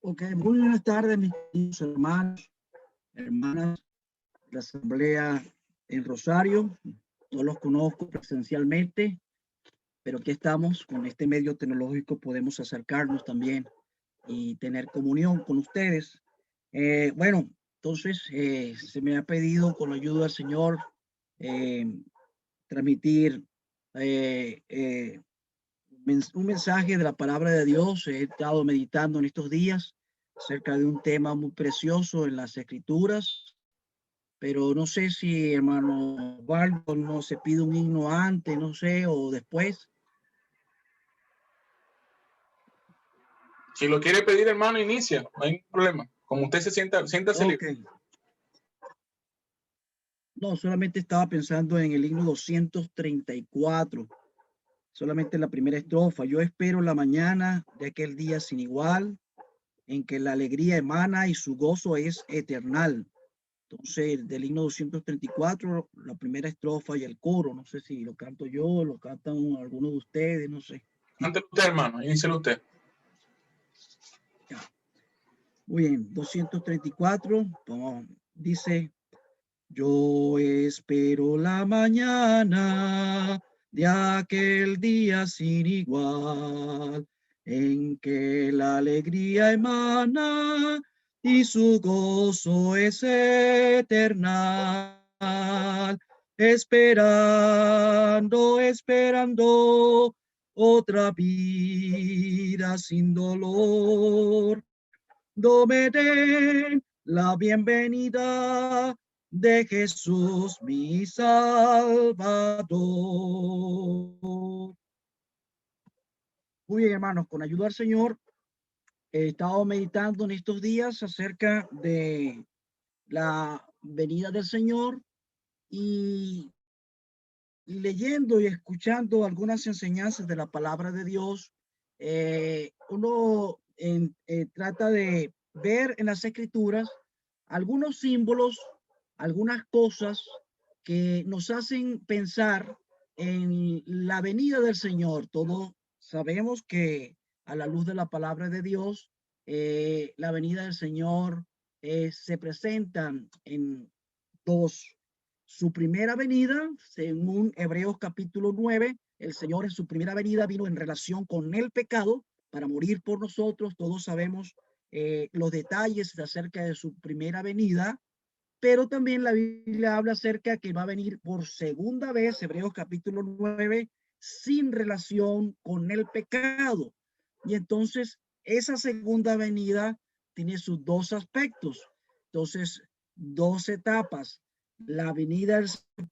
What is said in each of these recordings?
Ok, muy buenas tardes, mis queridos hermanos, hermanas de la Asamblea en Rosario. No los conozco presencialmente, pero aquí estamos con este medio tecnológico, podemos acercarnos también y tener comunión con ustedes. Bueno, entonces se me ha pedido con la ayuda del Señor eh, transmitir eh, eh, un mensaje de la palabra de Dios. He estado meditando en estos días acerca de un tema muy precioso en las escrituras, pero no sé si hermano Waldo no se pide un himno antes, no sé, o después. Si lo quiere pedir, hermano, inicia, no hay problema. Como usted se sienta, siéntase Ok. libre. No, solamente estaba pensando en el himno 234, solamente la primera estrofa. Yo espero la mañana de aquel día sin igual, en que la alegría emana y su gozo es eternal. Entonces, del himno 234, la primera estrofa y el coro, no sé si lo canto yo, lo cantan algunos de ustedes, no sé. Ante usted, hermano, inícielo usted. Ya. Muy bien, 234, dice, yo espero la mañana de aquel día sin igual, en que la alegría emana y su gozo es eternal. Esperando, esperando otra vida sin dolor, no me den la bienvenida de Jesús mi Salvador. Muy bien, hermanos, con ayuda del Señor, he estado meditando en estos días acerca de la venida del Señor y leyendo y escuchando algunas enseñanzas de la palabra de Dios. Uno trata de ver en las escrituras algunos símbolos, algunas cosas que nos hacen pensar en la venida del Señor. Todos sabemos que a la luz de la palabra de Dios, la venida del Señor se presentan en dos. Su primera venida, según Hebreos capítulo 9, el Señor en su primera venida vino en relación con el pecado para morir por nosotros. Todos sabemos los detalles acerca de su primera venida, pero también la Biblia habla acerca que va a venir por segunda vez, Hebreos capítulo 9, sin relación con el pecado. Y entonces esa segunda venida tiene sus dos aspectos. Entonces, dos etapas. La venida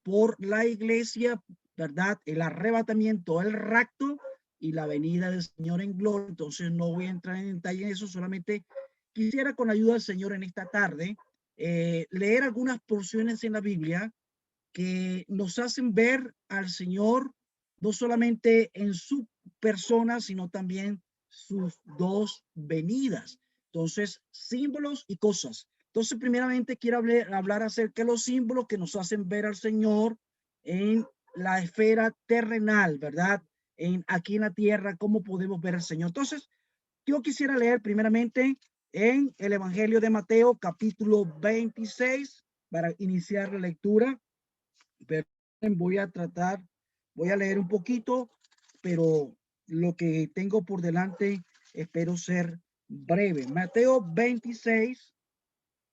por la iglesia, ¿verdad? El arrebatamiento, el rapto y la venida del Señor en gloria. Entonces no voy a entrar en detalle en eso, solamente quisiera con ayuda del Señor en esta tarde leer algunas porciones en la Biblia que nos hacen ver al Señor no solamente en su persona, sino también sus dos venidas. Entonces, símbolos y cosas. Entonces, primeramente quiero hablar acerca de los símbolos que nos hacen ver al Señor en la esfera terrenal, ¿verdad? Aquí en la tierra, cómo podemos ver al Señor. Entonces, yo quisiera leer primeramente en el Evangelio de Mateo, capítulo 26, para iniciar la lectura. Pero voy a leer un poquito, pero lo que tengo por delante espero ser breve. Mateo 26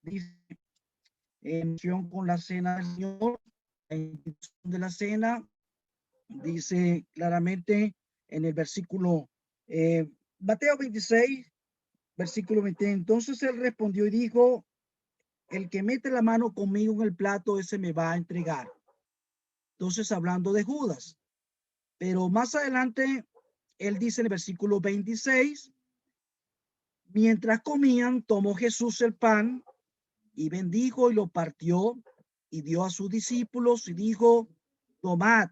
dice, en mención con la cena del Señor, en de la cena, dice claramente en el versículo, Mateo 26, versículo 20. Entonces él respondió y dijo, el que mete la mano conmigo en el plato, ese me va a entregar. Entonces, hablando de Judas. Pero más adelante, él dice en el versículo 26, mientras comían, tomó Jesús el pan y bendijo y lo partió y dio a sus discípulos y dijo, tomad,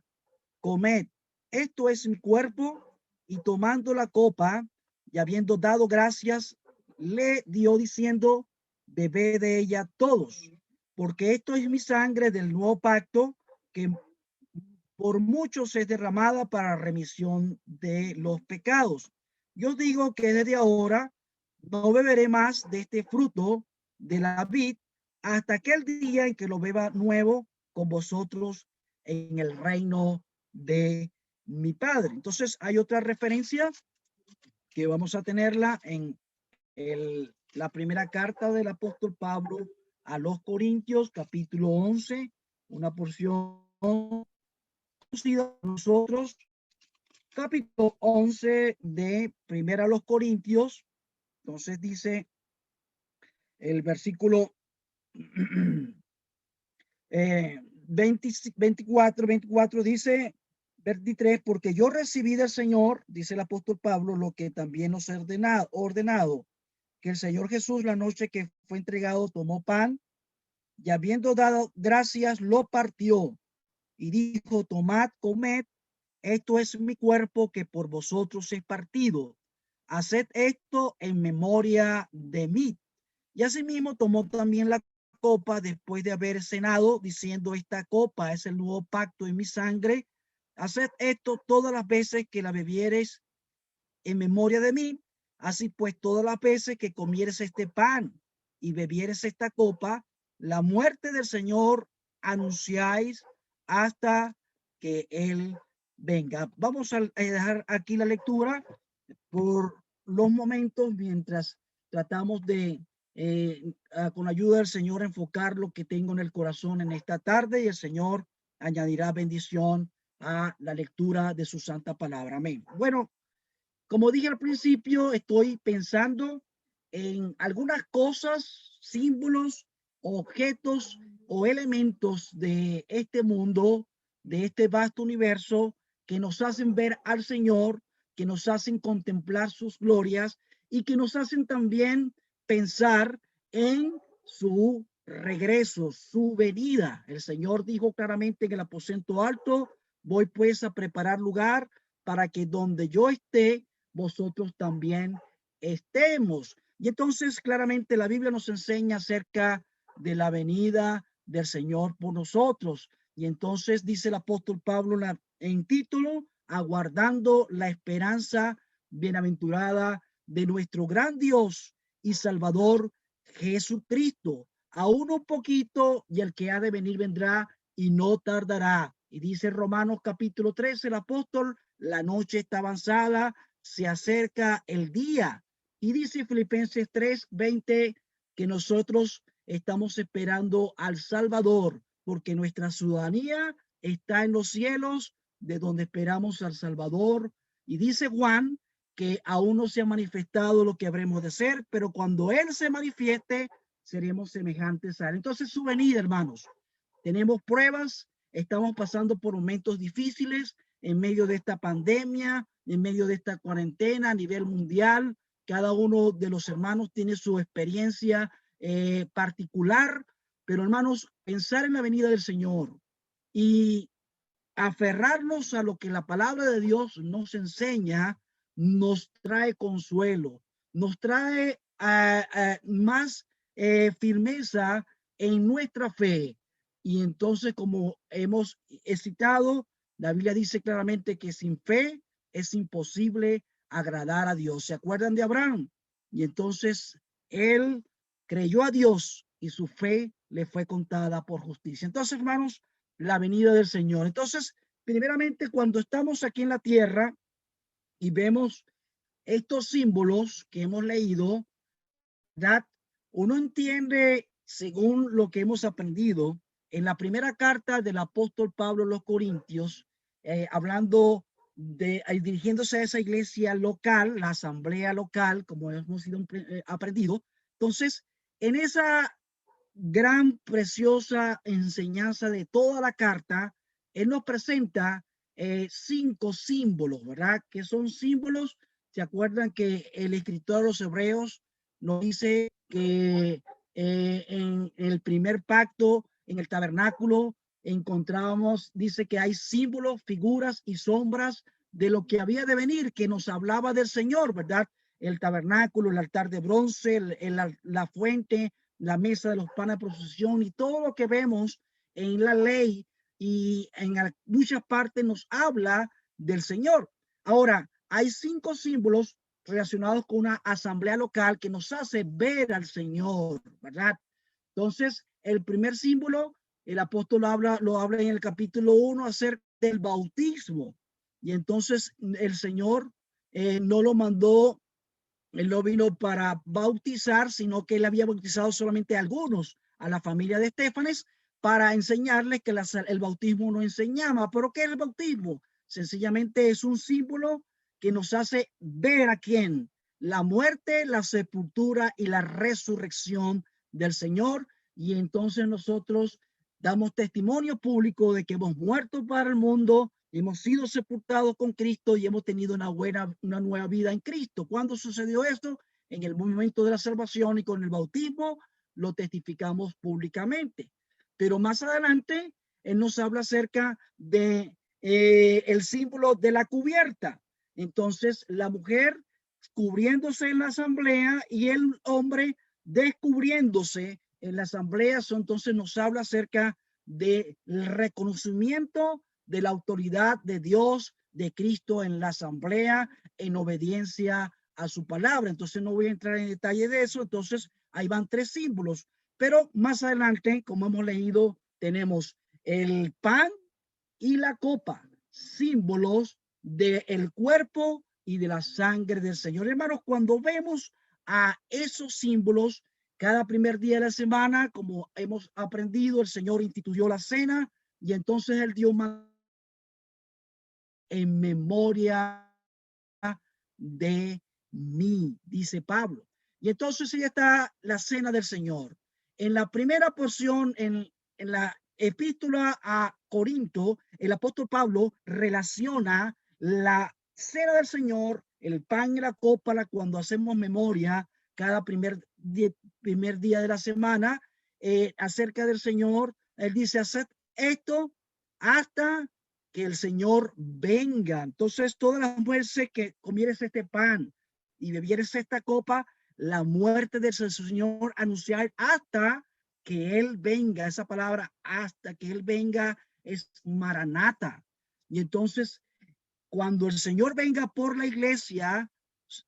comed, esto es mi cuerpo. Y tomando la copa y habiendo dado gracias, le dio diciendo, bebed de ella todos, porque esto es mi sangre del nuevo pacto, que por muchos es derramada para remisión de los pecados. Yo digo que desde ahora no beberé más de este fruto de la vid hasta aquel día en que lo beba nuevo con vosotros en el reino de mi Padre. Entonces hay otra referencia que vamos a tenerla en la primera carta del apóstol Pablo a los Corintios, capítulo 11, una porción conocida por nosotros, capítulo 11 de primera a los Corintios. Entonces dice el versículo 24 dice, 23, porque yo recibí del Señor, dice el apóstol Pablo, lo que también nos ha ordenado, que el Señor Jesús la noche que fue entregado tomó pan y habiendo dado gracias lo partió y dijo, tomad, comed, esto es mi cuerpo que por vosotros es partido. Haced esto en memoria de mí. Y asimismo tomó también la copa después de haber cenado, diciendo, esta copa es el nuevo pacto en mi sangre. Haced esto todas las veces que la bebieres en memoria de mí. Así pues, todas las veces que comieres este pan y bebieres esta copa, la muerte del Señor anunciáis hasta que Él venga. Vamos a dejar aquí la lectura por los momentos mientras tratamos de, con la ayuda del Señor, enfocar lo que tengo en el corazón en esta tarde, y el Señor añadirá bendición a la lectura de su santa palabra. Amén. Bueno, como dije al principio, estoy pensando en algunas cosas, símbolos, objetos o elementos de este mundo, de este vasto universo, que nos hacen ver al Señor, que nos hacen contemplar sus glorias y que nos hacen también pensar en su regreso, su venida. El Señor dijo claramente en el aposento alto, voy pues a preparar lugar para que donde yo esté, vosotros también estemos. Y entonces claramente la Biblia nos enseña acerca de la venida del Señor por nosotros. Y entonces dice el apóstol Pablo en título, aguardando la esperanza bienaventurada de nuestro gran Dios y Salvador Jesucristo. Aún un poquito y el que ha de venir vendrá y no tardará. Y dice Romanos capítulo 13, el apóstol, la noche está avanzada, se acerca el día. Y dice Filipenses 3:20 que nosotros estamos esperando al Salvador, porque nuestra ciudadanía está en los cielos, de donde esperamos al Salvador. Y dice Juan que aún no se ha manifestado lo que habremos de ser, pero cuando Él se manifieste, seremos semejantes a Él. Entonces, su venida, hermanos, tenemos pruebas, estamos pasando por momentos difíciles en medio de esta pandemia, en medio de esta cuarentena a nivel mundial. Cada uno de los hermanos tiene su experiencia particular, pero hermanos, pensar en la venida del Señor y aferrarnos a lo que la palabra de Dios nos enseña, nos trae consuelo, nos trae más firmeza en nuestra fe. Y entonces, como hemos citado, la Biblia dice claramente que sin fe es imposible agradar a Dios. ¿Se acuerdan de Abraham? Y entonces él creyó a Dios y su fe le fue contada por justicia. Entonces, hermanos, la venida del Señor. Entonces, primeramente, cuando estamos aquí en la tierra y vemos estos símbolos que hemos leído, ¿verdad? Uno entiende, según lo que hemos aprendido, en la primera carta del apóstol Pablo a los Corintios, hablando de, dirigiéndose a esa iglesia local, la asamblea local, como hemos sido aprendido. Entonces, en esa gran, preciosa enseñanza de toda la carta, él nos presenta 5 símbolos, ¿verdad? Que son símbolos. ¿Se acuerdan que el escritor de los Hebreos nos dice que en el primer pacto, en el tabernáculo, encontrábamos, dice que hay símbolos, figuras y sombras de lo que había de venir, que nos hablaba del Señor, ¿verdad? El tabernáculo, el altar de bronce, la fuente, la mesa de los panes de procesión y todo lo que vemos en la ley y en muchas partes nos habla del Señor. Ahora, hay 5 símbolos relacionados con una asamblea local que nos hace ver al Señor, ¿verdad? Entonces, el primer símbolo, el apóstol lo habla en el capítulo 1 acerca del bautismo. Y entonces el Señor no lo mandó, él no vino para bautizar, sino que él había bautizado solamente a algunos, a la familia de Estéfanes, para enseñarles que el bautismo no enseñaba. ¿Pero qué es el bautismo? Sencillamente es un símbolo que nos hace ver a quién: la muerte, la sepultura y la resurrección del Señor. Y entonces nosotros damos testimonio público de que hemos muerto para el mundo, hemos sido sepultados con Cristo y hemos tenido una nueva vida en Cristo. ¿Cuándo sucedió esto? En el momento de la salvación, y con el bautismo lo testificamos públicamente. Pero más adelante, él nos habla acerca de el símbolo de la cubierta. Entonces, la mujer cubriéndose en la asamblea y el hombre descubriéndose en la asamblea. Entonces nos habla acerca del reconocimiento de la autoridad de Dios, de Cristo en la asamblea, en obediencia a su palabra. Entonces no voy a entrar en detalle de eso. Entonces ahí van tres símbolos, pero más adelante, como hemos leído, tenemos el pan y la copa, símbolos del cuerpo y de la sangre del Señor. Hermanos, cuando vemos a esos símbolos, cada primer día de la semana, como hemos aprendido, el Señor instituyó la cena, y entonces él dio en memoria de mí, dice Pablo. Y entonces ya está la cena del Señor. En la primera porción, en la epístola a Corinto, el apóstol Pablo relaciona la cena del Señor, el pan y la copa, cuando hacemos memoria cada primer día de la semana acerca del Señor. Él dice: haced esto hasta que el Señor venga. Entonces, todas las veces que comieres este pan y bebieres esta copa, la muerte del Señor anunciar hasta que Él venga. Esa palabra, hasta que Él venga, es Maranata. Y entonces, cuando el Señor venga por la iglesia,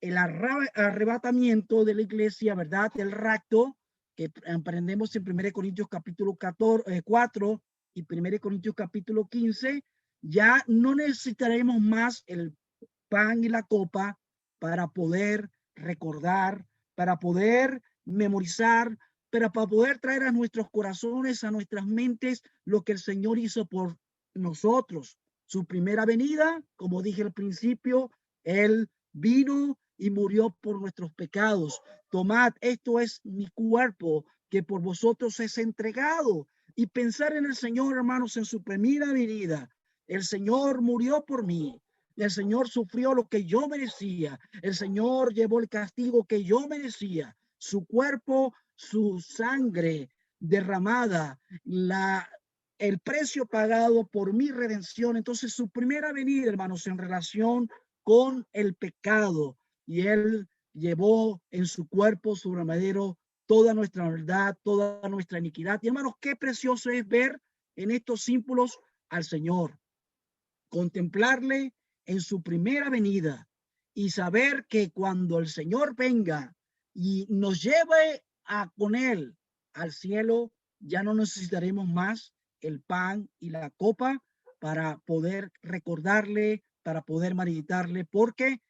el arrebatamiento de la iglesia, ¿verdad? El rapto, que aprendemos en 1 Corintios capítulo 4 y 1 Corintios capítulo 15, ya no necesitaremos más el pan y la copa para poder recordar, para poder memorizar, para poder traer a nuestros corazones, a nuestras mentes, lo que el Señor hizo por nosotros. Su primera venida, como dije al principio, Él vino y murió por nuestros pecados. Tomad, esto es mi cuerpo, que por vosotros es entregado. Y pensar en el Señor, hermanos, en su primera venida. El Señor murió por mí. El Señor sufrió lo que yo merecía. El Señor llevó el castigo que yo merecía. Su cuerpo, su sangre derramada, el precio pagado por mi redención. Entonces, su primera venida, hermanos, en relación con el pecado, y Él llevó en su cuerpo sobre el madero toda nuestra verdad, toda nuestra iniquidad. Y hermanos, qué precioso es ver en estos símbolos al Señor, contemplarle en su primera venida y saber que cuando el Señor venga y nos lleve con Él al cielo, ya no necesitaremos más el pan y la copa para poder recordarle, para poder meditarle, porque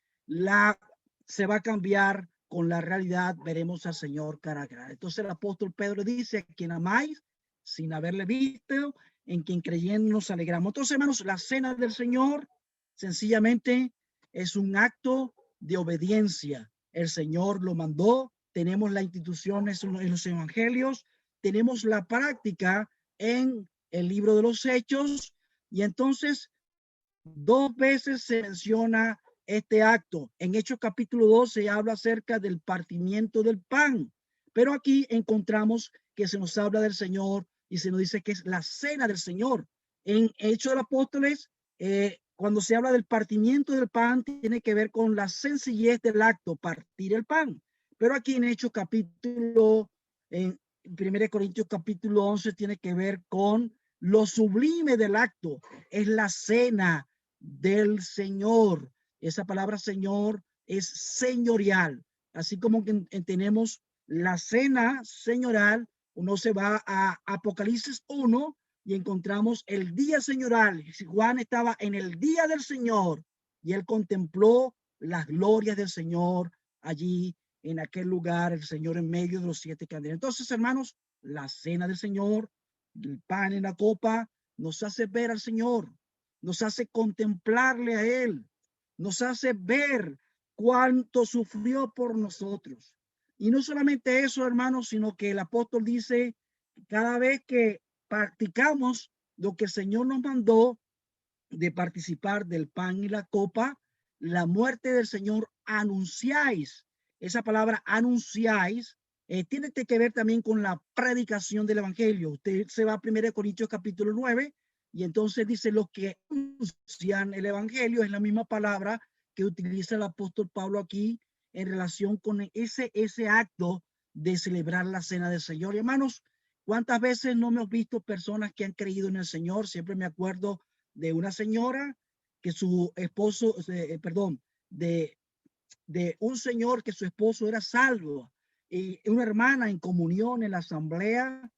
se va a cambiar con la realidad. Veremos al Señor cara a cara. Entonces el apóstol Pedro dice: quien amáis sin haberle visto, en quien creyendo nos alegramos. Entonces, hermanos, la cena del Señor sencillamente es un acto de obediencia. El Señor lo mandó, tenemos las instituciones en los evangelios, tenemos la práctica en el libro de los Hechos, y entonces 2 veces se menciona este acto. En Hechos capítulo 2 se habla acerca del partimiento del pan, pero aquí encontramos que se nos habla del Señor y se nos dice que es la cena del Señor. En Hechos de los Apóstoles, cuando se habla del partimiento del pan, tiene que ver con la sencillez del acto, partir el pan. Pero aquí en Hechos capítulo, en 1 Corintios capítulo 11, tiene que ver con lo sublime del acto. Es la cena del Señor. Esa palabra Señor es señorial. Así como que tenemos la cena señorial, uno se va a Apocalipsis 1 y encontramos el día señorial. Juan estaba en el día del Señor y él contempló las glorias del Señor allí en aquel lugar, el Señor en medio de los 7 candelabros. Entonces, hermanos, la cena del Señor, el pan en la copa, nos hace ver al Señor, nos hace contemplarle a Él, nos hace ver cuánto sufrió por nosotros. Y no solamente eso, hermanos, sino que el apóstol dice, cada vez que practicamos lo que el Señor nos mandó de participar del pan y la copa, la muerte del Señor anunciáis. Esa palabra anunciáis tiene que ver también con la predicación del evangelio. Usted se va a 1 Corintios capítulo 9 y entonces dice los que anuncian el evangelio, es la misma palabra que utiliza el apóstol Pablo aquí en relación con ese acto de celebrar la cena del Señor. Y hermanos, ¿cuántas veces no hemos visto personas que han creído en el Señor? Siempre me acuerdo de una señora que su esposo, perdón, de un señor que su esposo era salvo, y una hermana en comunión en la asamblea,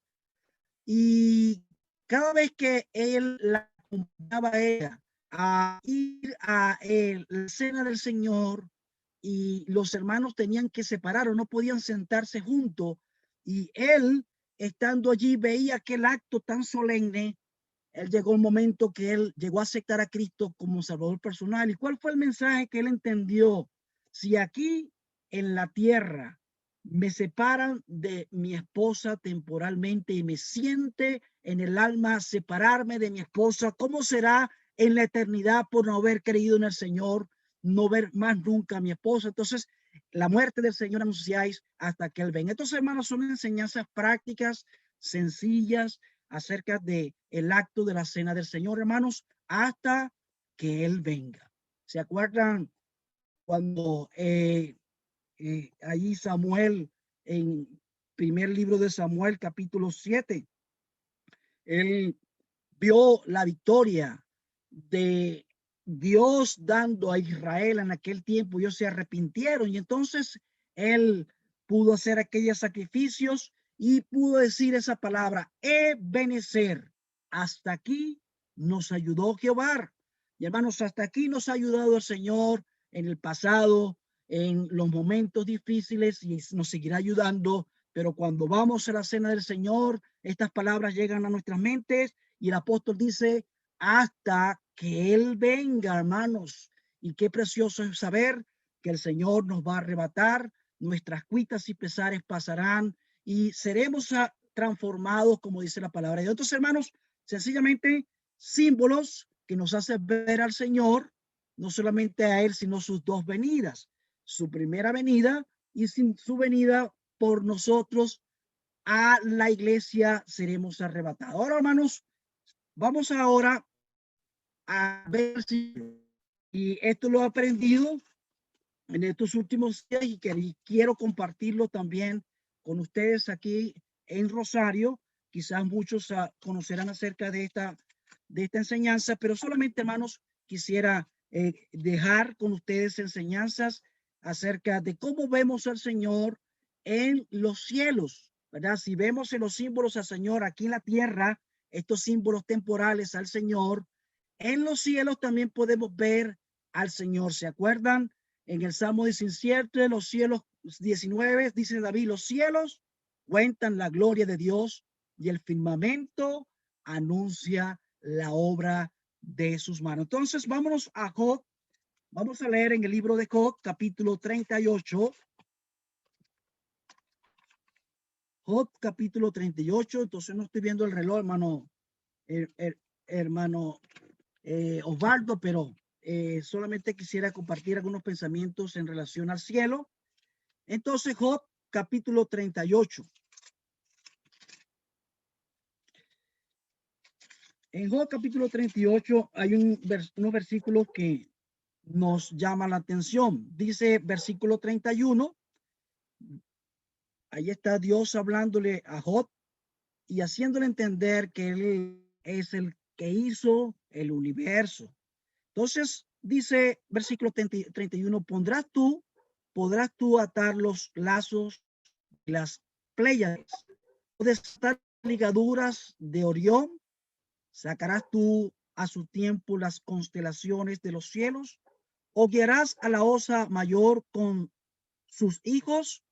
y cada vez que él la acompañaba a ella a ir a la cena del Señor, y los hermanos tenían que separar o no podían sentarse juntos, y él estando allí veía aquel acto tan solemne, él llegó un momento que él llegó a aceptar a Cristo como Salvador personal. ¿Y cuál fue el mensaje que él entendió? Si aquí en la tierra me separan de mi esposa temporalmente y me siente en el alma separarme de mi esposa, ¿cómo será en la eternidad por no haber creído en el Señor, no ver más nunca a mi esposa? Entonces, la muerte del Señor anunciáis hasta que Él venga. Entonces, hermanos, son enseñanzas prácticas, sencillas, acerca de el acto de la cena del Señor, hermanos, hasta que Él venga. ¿Se acuerdan cuando allí Samuel, en primer libro de Samuel, capítulo 7, él vio la victoria de Dios dando a Israel en aquel tiempo? Ellos se arrepintieron y entonces él pudo hacer aquellos sacrificios y pudo decir esa palabra, Ebenezer, hasta aquí nos ayudó Jehová. Y hermanos, hasta aquí nos ha ayudado el Señor en el pasado, en los momentos difíciles, y nos seguirá ayudando. Pero cuando vamos a la cena del Señor, estas palabras llegan a nuestras mentes y el apóstol dice, hasta que Él venga, hermanos. Y qué precioso es saber que el Señor nos va a arrebatar, nuestras cuitas y pesares pasarán y seremos transformados, como dice la palabra de Dios. Entonces, hermanos, sencillamente símbolos que nos hacen ver al Señor, no solamente a Él, sino sus dos venidas, su primera venida y sin su venida por nosotros a la iglesia seremos arrebatados. Ahora, hermanos, vamos ahora a ver si, y esto lo he aprendido en estos últimos días y quiero compartirlo también con ustedes aquí en Rosario. Quizás muchos conocerán acerca de esta enseñanza, pero solamente, hermanos, quisiera dejar con ustedes enseñanzas acerca de cómo vemos al Señor en los cielos, ¿verdad? Si vemos en los símbolos al Señor aquí en la tierra, estos símbolos temporales al Señor, en los cielos también podemos ver al Señor. ¿Se acuerdan? En el Salmo 17, los cielos 19, dice David, los cielos cuentan la gloria de Dios y el firmamento anuncia la obra de sus manos. Entonces, vámonos a Job. Vamos a leer en el libro de Job, capítulo 38. Job, capítulo 38. Entonces, no estoy viendo el reloj, hermano, hermano Osvaldo, pero solamente quisiera compartir algunos pensamientos en relación al cielo. Entonces, Job, capítulo 38. En Job, capítulo 38, hay unos versículos que nos llaman la atención. Dice versículo 31. Ahí está Dios hablándole a Job y haciéndole entender que él es el que hizo el universo. Entonces, Dice versículo 31, podrás tú atar los lazos de las Pléyades, desatar ligaduras de Orión, sacarás tú a su tiempo las constelaciones de los cielos, o guiarás a la osa mayor con sus hijos.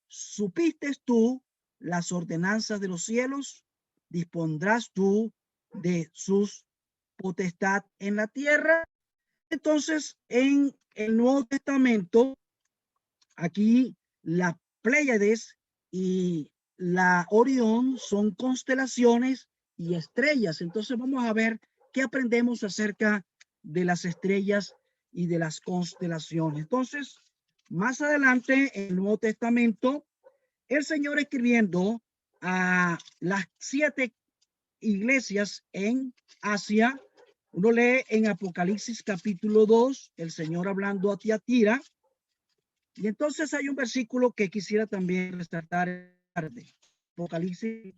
¿Supiste tú las ordenanzas de los cielos? ¿Dispondrás tú de sus potestad en la tierra? Entonces, en el Nuevo Testamento, aquí las Pléyades y la Orión son constelaciones y estrellas. Entonces vamos a ver qué aprendemos acerca de las estrellas y de las constelaciones. Entonces, más adelante en el Nuevo Testamento, el Señor escribiendo a las 7 iglesias en Asia, uno lee en Apocalipsis capítulo 2, el Señor hablando a Tiatira, y entonces hay un versículo que quisiera también resaltar. Apocalipsis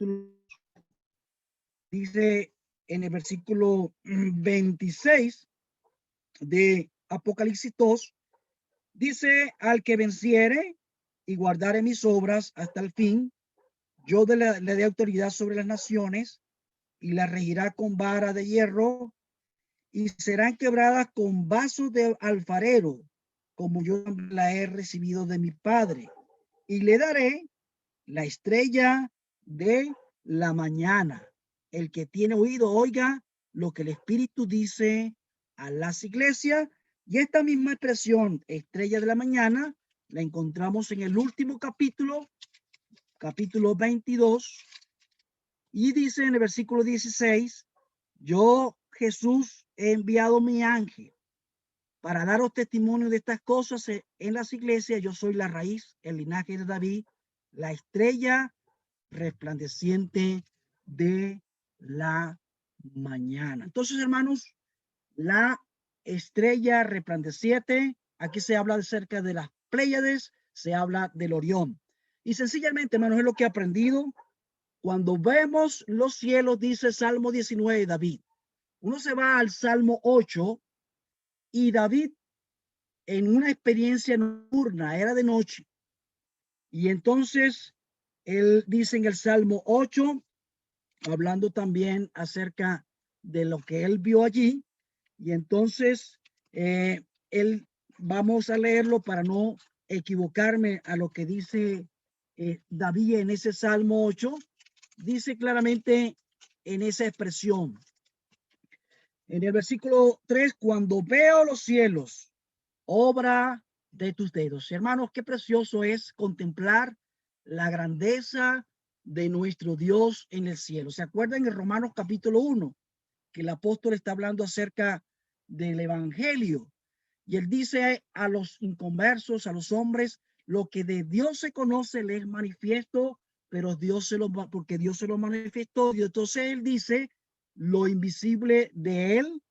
dice en el versículo 26 de Apocalipsis 2, dice: al que venciere y guardare mis obras hasta el fin, yo le dé autoridad sobre las naciones y la regirá con vara de hierro, y serán quebradas con vasos de alfarero, como yo la he recibido de mi Padre. Y le daré la estrella de la mañana. El que tiene oído, oiga lo que el Espíritu dice a las iglesias. Y esta misma expresión, estrella de la mañana, la encontramos en el último capítulo 22, y dice en el versículo 16: yo, Jesús, he enviado mi ángel para daros testimonio de estas cosas en las iglesias. Yo soy la raíz, el linaje de David, la estrella resplandeciente de la mañana. Entonces, hermanos, la estrella resplandeciente, aquí se habla acerca de las Pléyades, se habla del Orión. Y sencillamente, hermanos, es lo que he aprendido. Cuando vemos los cielos, dice Salmo 19, David. Uno se va al Salmo 8 y David, en una experiencia nocturna, era de noche. Y entonces él dice en el Salmo 8, hablando también acerca de lo que él vio allí. Y entonces él, vamos a leerlo para no equivocarme a lo que dice David en ese Salmo 8. Dice claramente en esa expresión, en el versículo 3, cuando veo los cielos, obra de tus dedos. Hermanos, qué precioso es contemplar la grandeza de nuestro Dios en el cielo. ¿Se acuerdan en Romanos capítulo 1 que el apóstol está hablando acerca del evangelio? Y él dice a los inconversos, a los hombres, lo que de Dios se conoce les manifiesto, pero porque Dios se lo manifestó. Y entonces él dice lo invisible de él,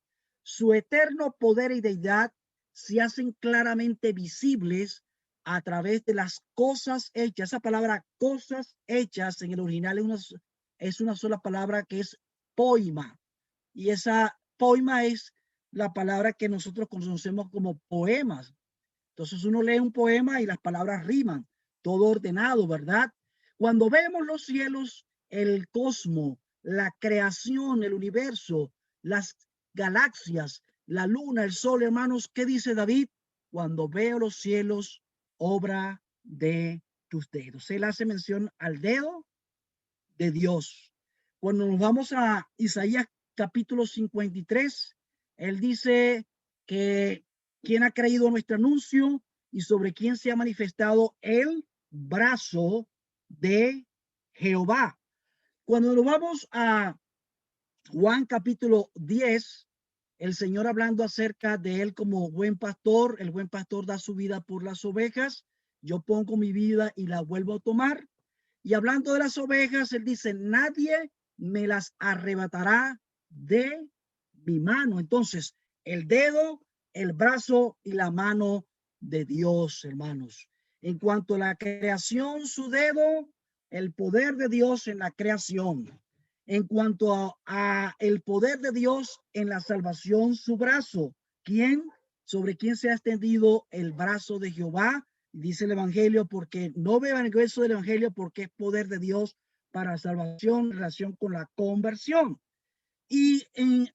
su eterno poder y deidad se hacen claramente visibles a través de las cosas hechas. Esa palabra cosas hechas en el original es una sola palabra, que es poima. Y esa poima es la palabra que nosotros conocemos como poemas. Entonces uno lee un poema y las palabras riman, todo ordenado, ¿verdad? Cuando vemos los cielos, el cosmos, la creación, el universo, las galaxias, la luna, el sol, hermanos, ¿qué dice David? Cuando veo los cielos, obra de tus dedos. Él hace mención al dedo de Dios. Cuando nos vamos a Isaías capítulo 53, él dice que quién ha creído nuestro anuncio y sobre quién se ha manifestado el brazo de Jehová. Cuando nos vamos a Juan capítulo 10, el Señor hablando acerca de él como buen pastor, el buen pastor da su vida por las ovejas, yo pongo mi vida y la vuelvo a tomar. Y hablando de las ovejas, él dice, nadie me las arrebatará de mi mano. Entonces, el dedo, el brazo y la mano de Dios, hermanos. En cuanto a la creación, su dedo, el poder de Dios en la creación. En cuanto a el poder de Dios en la salvación, su brazo. ¿Quién? sobre quién se ha extendido el brazo de Jehová. Dice el evangelio, porque no vean el grueso del evangelio, porque es poder de Dios para salvación en relación con la conversión. Y en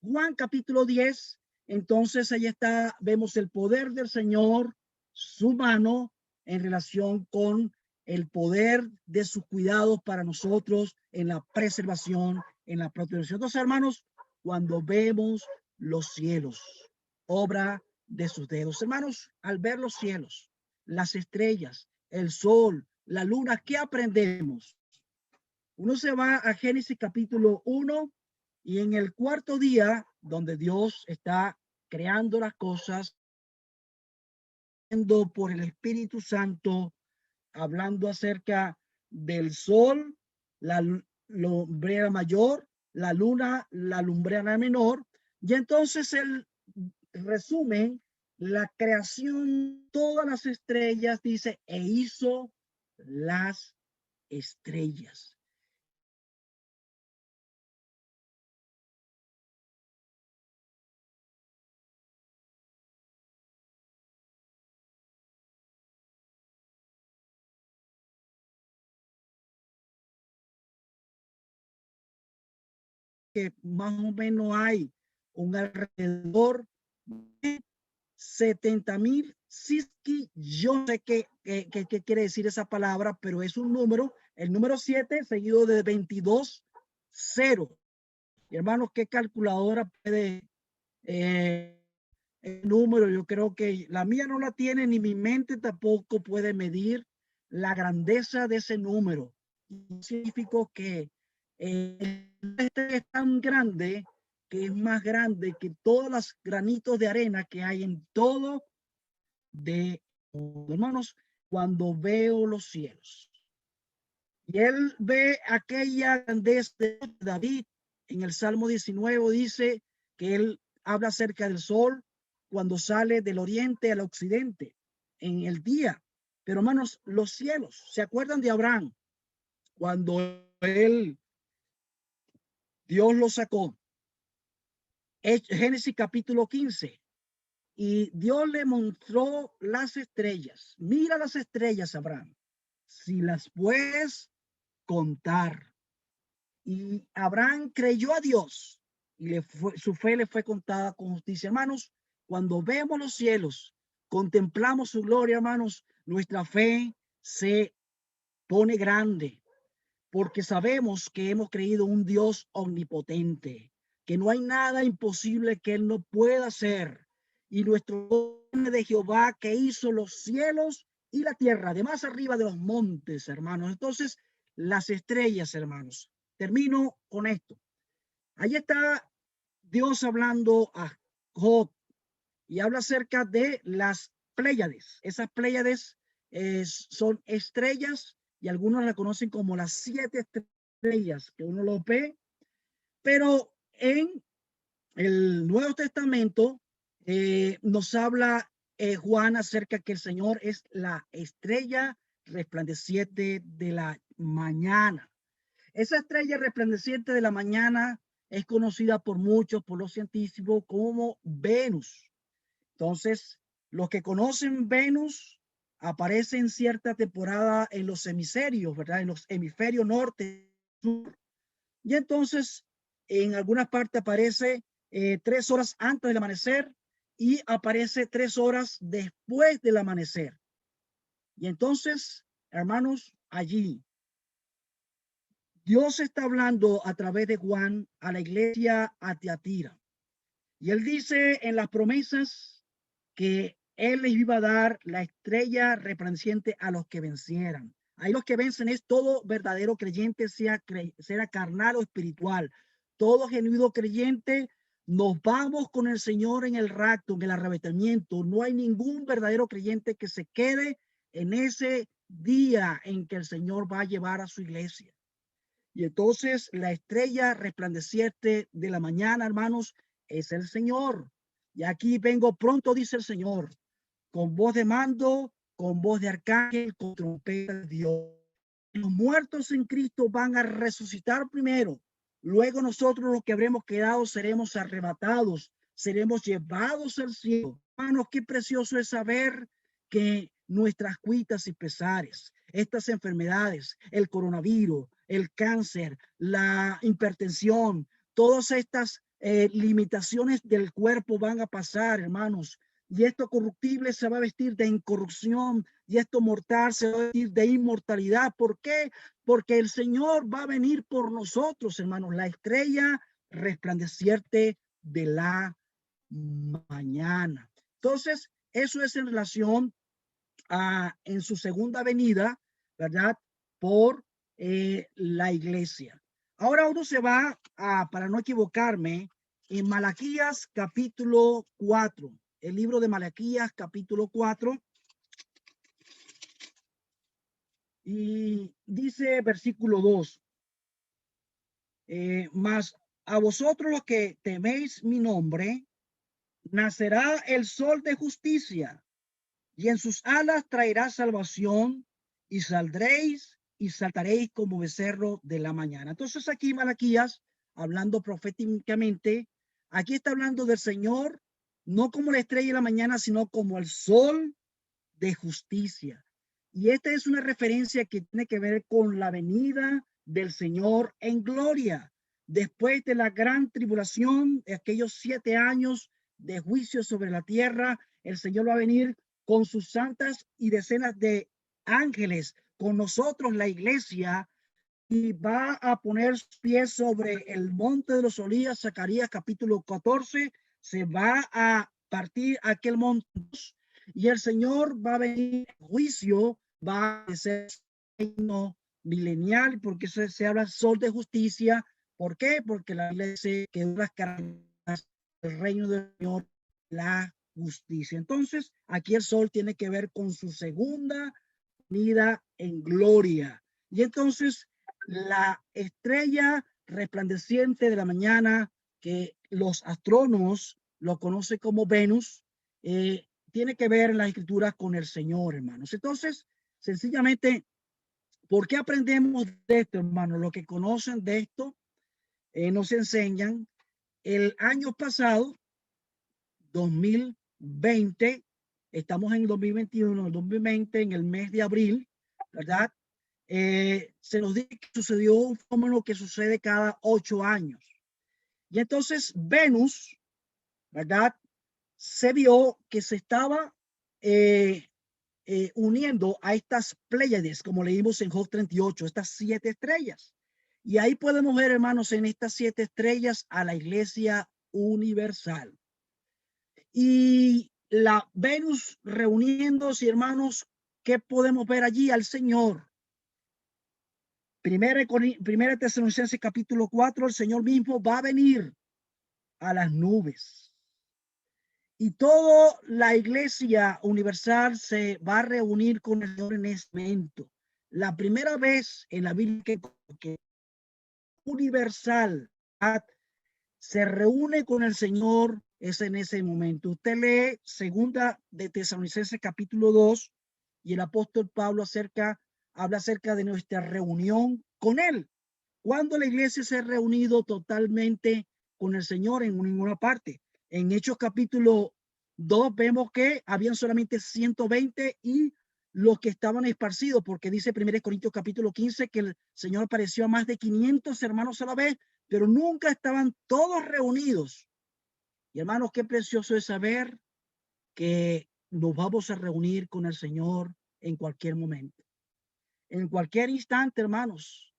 Juan capítulo 10, entonces ahí está, vemos el poder del Señor, su mano en relación con el poder de sus cuidados para nosotros en la preservación, en la protección. Entonces, hermanos, cuando vemos los cielos, obra de sus dedos, hermanos, al ver los cielos, las estrellas, el sol, la luna, ¿qué aprendemos? Uno se va a Génesis capítulo 1 y en el cuarto día, donde Dios está creando las cosas, por el Espíritu Santo, hablando acerca del sol, la lumbrera mayor, la luna, la lumbrera menor, y entonces él resume la creación, todas las estrellas, dice, e hizo las estrellas. Que más o menos hay un alrededor de 70,000 Siski. Yo no sé qué quiere decir esa palabra, pero es un número, el número 7 seguido de 22 0. Y hermanos, ¿qué calculadora puede el número? Yo creo que la mía no la tiene, ni mi mente tampoco puede medir la grandeza de ese número. Significa que este es tan grande que es más grande que todos los granitos de arena que hay en todo de hermanos. Cuando veo los cielos y él ve aquella grandeza de David en el Salmo 19, dice que él habla acerca del sol cuando sale del oriente al occidente en el día. Pero hermanos, los cielos, ¿se acuerdan de Abraham? Cuando Dios lo sacó, Génesis capítulo 15, y Dios le mostró las estrellas. Mira las estrellas, Abraham, si las puedes contar. Y Abraham creyó a Dios y su fe le fue contada con justicia. Hermanos, cuando vemos los cielos, contemplamos su gloria, hermanos, nuestra fe se pone grande, porque sabemos que hemos creído un Dios omnipotente, que no hay nada imposible que él no pueda hacer. Y nuestro de Jehová, que hizo los cielos y la tierra, de más arriba de los montes, hermanos. Entonces, las estrellas, hermanos. Termino con esto. Ahí está Dios hablando a Job y habla acerca de las Pléyades. Esas Pléyades son estrellas y algunos la conocen como las 7 estrellas que uno lo ve, pero en el Nuevo Testamento nos habla Juan acerca que el Señor es la estrella resplandeciente de la mañana. Esa estrella resplandeciente de la mañana es conocida por muchos, por los científicos, como Venus. Entonces, los que conocen Venus aparece en cierta temporada en los hemisferios, ¿verdad? En los hemisferios norte, sur. Y entonces, en algunas partes aparece 3 horas antes del amanecer y aparece 3 horas después del amanecer. Y entonces, hermanos, allí Dios está hablando a través de Juan a la iglesia a Tiatira. Y él dice en las promesas que él les iba a dar la estrella resplandeciente a los que vencieran. Ahí los que vencen es todo verdadero creyente, sea carnal o espiritual. Todo genuino creyente, nos vamos con el Señor en el rapto, en el arrebatamiento. No hay ningún verdadero creyente que se quede en ese día en que el Señor va a llevar a su iglesia. Y entonces la estrella resplandeciente de la mañana, hermanos, es el Señor. Y aquí vengo pronto, dice el Señor, con voz de mando, con voz de arcángel, con trompeta de Dios. Los muertos en Cristo van a resucitar primero. Luego nosotros los que habremos quedado seremos arrebatados, seremos llevados al cielo. Hermanos, qué precioso es saber que nuestras cuitas y pesares, estas enfermedades, el coronavirus, el cáncer, la hipertensión, todas estas limitaciones del cuerpo van a pasar, hermanos. Y esto corruptible se va a vestir de incorrupción y esto mortal se va a vestir de inmortalidad. ¿Por qué? Porque el Señor va a venir por nosotros, hermanos. La estrella resplandeciente de la mañana. Entonces, eso es en relación a en su segunda venida, ¿verdad? Por la iglesia. Ahora uno se va a, para no equivocarme, en Malaquías capítulo 4, el libro de Malaquías capítulo 4, y dice versículo 2, mas a vosotros los que teméis mi nombre, nacerá el sol de justicia, y en sus alas traerá salvación, y saldréis y saltaréis como becerro de la mañana. Entonces aquí Malaquías, hablando proféticamente, aquí está hablando del Señor, no como la estrella de la mañana, sino como el sol de justicia. Y esta es una referencia que tiene que ver con la venida del Señor en gloria. Después de la gran tribulación, de aquellos 7 años de juicio sobre la tierra, el Señor va a venir con sus santas y decenas de ángeles, con nosotros la iglesia, y va a poner sus pies sobre el monte de los olivos. Zacarías capítulo 14, se va a partir aquel monte y el Señor va a venir en juicio, va a ser reino milenial, porque eso se habla sol de justicia. ¿Por qué? Porque la Biblia dice que las características del reino del Señor, la justicia. Entonces, aquí el sol tiene que ver con su segunda venida en gloria. Y entonces, la estrella resplandeciente de la mañana, que los astrónomos lo conocen como Venus, tiene que ver en las escrituras con el Señor, hermanos. Entonces, sencillamente, ¿por qué aprendemos de esto, hermanos? Lo que conocen de esto nos enseñan. El año pasado, 2020, estamos en 2021, el 2020, en el mes de abril, ¿verdad? Se nos dice que sucedió un fenómeno que sucede cada 8 años. Y entonces Venus, ¿verdad? Se vio que se estaba uniendo a estas Pléyades, como leímos en Job 38, estas 7 estrellas. Y ahí podemos ver, hermanos, en estas 7 estrellas a la iglesia universal. Y la Venus reuniéndose, hermanos, ¿qué podemos ver allí? Al Señor. Primera Tesalonicenses capítulo 4, el Señor mismo va a venir a las nubes. Y toda la iglesia universal se va a reunir con el Señor en este momento. La primera vez en la Biblia que universal se reúne con el Señor es en ese momento. Usted lee segunda de Tesalonicenses capítulo 2 y el apóstol Pablo habla acerca de nuestra reunión con él. Cuando la iglesia se ha reunido totalmente con el Señor en ninguna parte. En Hechos capítulo 2 vemos que habían solamente 120 y los que estaban esparcidos, porque dice 1 Corintios capítulo 15 que el Señor apareció a más de 500 hermanos a la vez, pero nunca estaban todos reunidos. Y hermanos, qué precioso es saber que nos vamos a reunir con el Señor en cualquier momento, en cualquier instante, hermanos.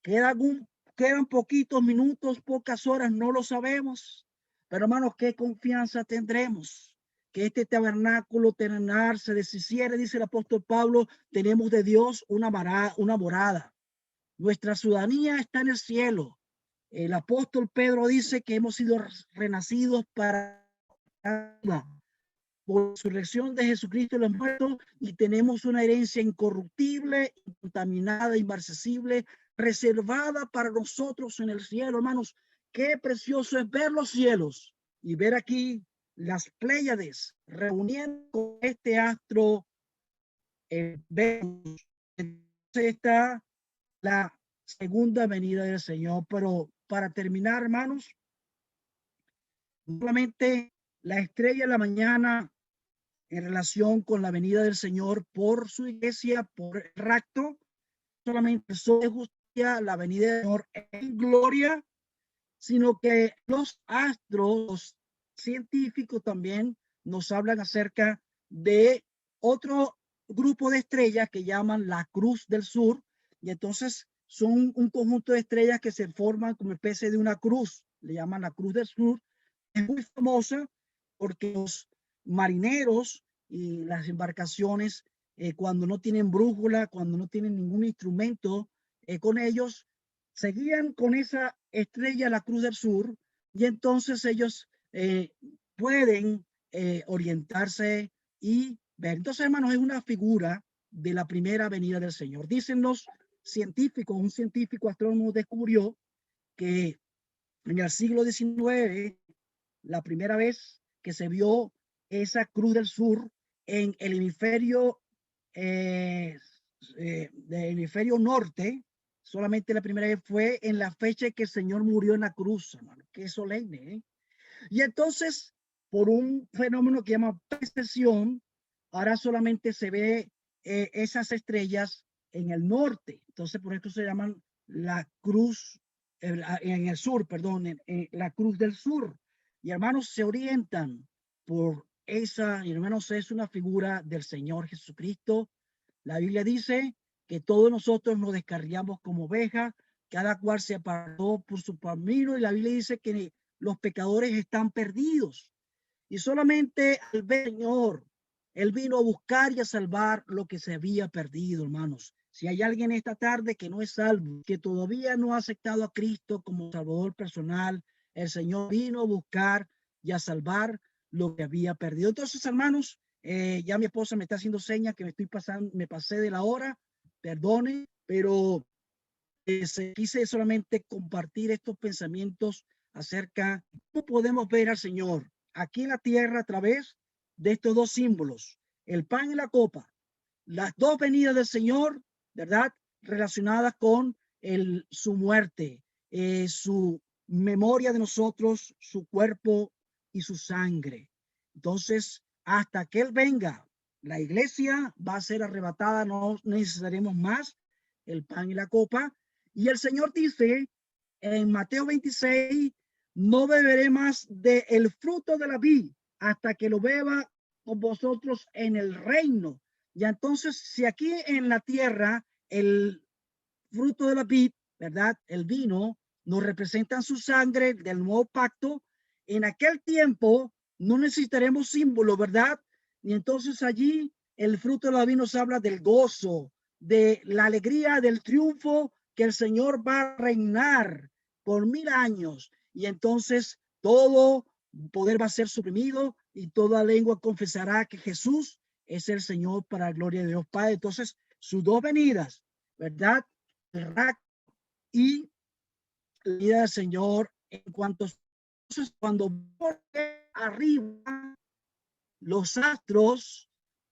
Quedan poquitos minutos, pocas horas, no lo sabemos. Pero hermanos, qué confianza tendremos que este tabernáculo terrenal se deshiciere, dice el apóstol Pablo. Tenemos de Dios una morada. Nuestra ciudadanía está en el cielo. El apóstol Pedro dice que hemos sido renacidos para por resurrección de Jesucristo de los muertos, y tenemos una herencia incorruptible, incontaminada, inmarcesible, reservada para nosotros en el cielo. Hermanos, qué precioso es ver los cielos y ver aquí las Pléyades reuniendo con este astro. Venus. Está la segunda venida del Señor. Pero para terminar, hermanos, solamente la estrella de la mañana en relación con la venida del Señor por su iglesia, por el rapto, solamente el sol de justicia, la venida del Señor en gloria, sino que los astros, los científicos también nos hablan acerca de otro grupo de estrellas que llaman la Cruz del Sur, y entonces son un conjunto de estrellas que se forman como especie de una cruz, le llaman la Cruz del Sur. Es muy famosa porque los marineros y las embarcaciones, cuando no tienen brújula, cuando no tienen ningún instrumento con ellos, seguían con esa estrella, la Cruz del Sur, y entonces ellos pueden orientarse y ver. Entonces, hermanos, es una figura de la primera venida del Señor. Dicen los científicos, un científico astrónomo descubrió que en el siglo XIX, la primera vez que se vio esa Cruz del Sur en el hemisferio del hemisferio norte, solamente la primera vez fue en la fecha que el Señor murió en la cruz, hermano. Qué solemne, ¿eh? Y entonces, por un fenómeno que llama precesión, ahora solamente se ve esas estrellas en el norte. Entonces, por esto se llaman la cruz, en el sur, perdón, la cruz del sur. Y hermanos, se orientan por esa, y hermanos, es una figura del Señor Jesucristo. La Biblia dice que todos nosotros nos descarriamos como ovejas, cada cual se apartó por su camino, y la Biblia dice que los pecadores están perdidos. Y solamente al ver al Señor, Él vino a buscar y a salvar lo que se había perdido, hermanos. Si hay alguien esta tarde que no es salvo, que todavía no ha aceptado a Cristo como Salvador personal, el Señor vino a buscar y a salvar lo que había perdido. Entonces, hermanos, ya mi esposa me está haciendo señas que me estoy pasando, me pasé de la hora, perdone, pero quise solamente compartir estos pensamientos acerca de cómo podemos ver al Señor aquí en la tierra a través de estos dos símbolos, el pan y la copa, las dos venidas del Señor, ¿verdad? Relacionadas con su muerte, su memoria de nosotros, su cuerpo y su sangre. Entonces, hasta que Él venga, la iglesia va a ser arrebatada, no necesitaremos más el pan y la copa. Y el Señor dice en Mateo 26, no beberé más del fruto de la vid hasta que lo beba con vosotros en el reino. Y entonces, si aquí en la tierra el fruto de la vid, ¿verdad? El vino nos representan su sangre del nuevo pacto. En aquel tiempo no necesitaremos símbolo, ¿verdad? Y entonces allí el fruto de la vid nos habla del gozo, de la alegría, del triunfo, que el Señor va a reinar por 1000 años. Y entonces todo poder va a ser suprimido y toda lengua confesará que Jesús es el Señor para la gloria de Dios Padre. Entonces, sus dos venidas, ¿verdad? Y la vida del Señor en cuanto cuando arriba los astros,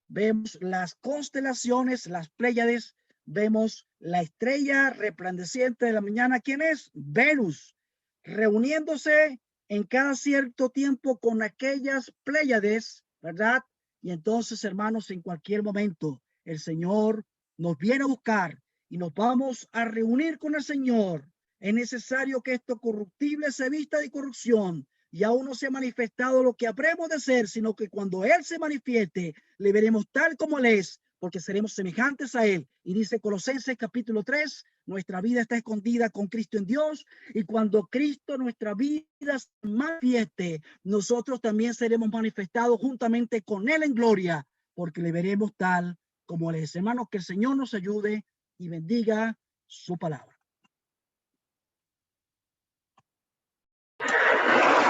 vemos las constelaciones, las Pléyades, vemos la estrella resplandeciente de la mañana. ¿Quién es? Venus, reuniéndose en cada cierto tiempo con aquellas Pléyades, ¿verdad? Y entonces, hermanos, en cualquier momento el Señor nos viene a buscar y nos vamos a reunir con el Señor. Es necesario que esto corruptible se vista de corrupción y aún no se ha manifestado lo que habremos de ser, sino que cuando Él se manifieste, le veremos tal como Él es, porque seremos semejantes a Él. Y dice Colosenses capítulo 3, nuestra vida está escondida con Cristo en Dios, y cuando Cristo nuestra vida se manifieste, nosotros también seremos manifestados juntamente con Él en gloria, porque le veremos tal como Él es. Hermanos, que el Señor nos ayude y bendiga su palabra.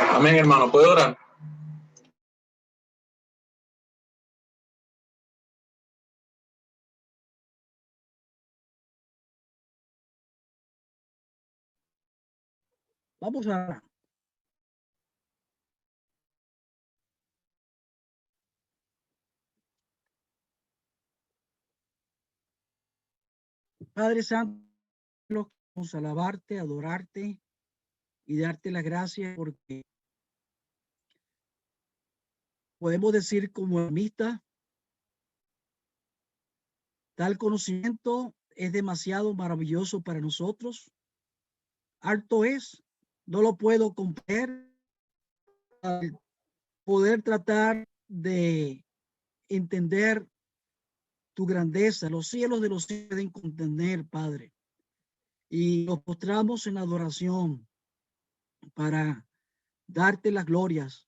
Amén, hermano. ¿Puedo orar? Vamos a orar. Padre Santo, vamos a alabarte, adorarte y darte las gracias porque podemos decir como ermita, tal conocimiento es demasiado maravilloso para nosotros. Alto es, no lo puedo comprender. Al poder tratar de entender tu grandeza, los cielos de los cielos pueden contener, Padre. Y nos postramos en adoración para darte las glorias,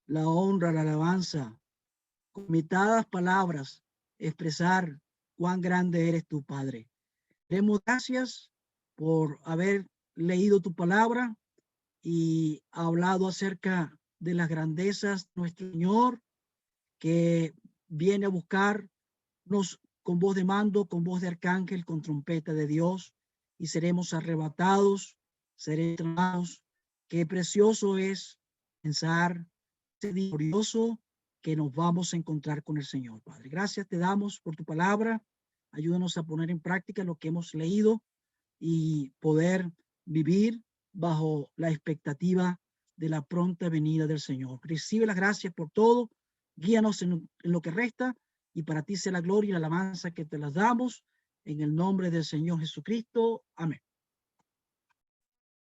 la honra, la alabanza, con limitadas palabras, expresar cuán grande eres tu Padre. Demos gracias por haber leído tu palabra y hablado acerca de las grandezas de nuestro Señor, que viene a buscarnos con voz de mando, con voz de arcángel, con trompeta de Dios, y seremos arrebatados, seremos. Qué precioso es pensar ese día glorioso que nos vamos a encontrar con el Señor, Padre. Gracias te damos por tu palabra. Ayúdanos a poner en práctica lo que hemos leído y poder vivir bajo la expectativa de la pronta venida del Señor. Recibe las gracias por todo. Guíanos en lo que resta, y para ti sea la gloria y la alabanza que te las damos en el nombre del Señor Jesucristo. Amén.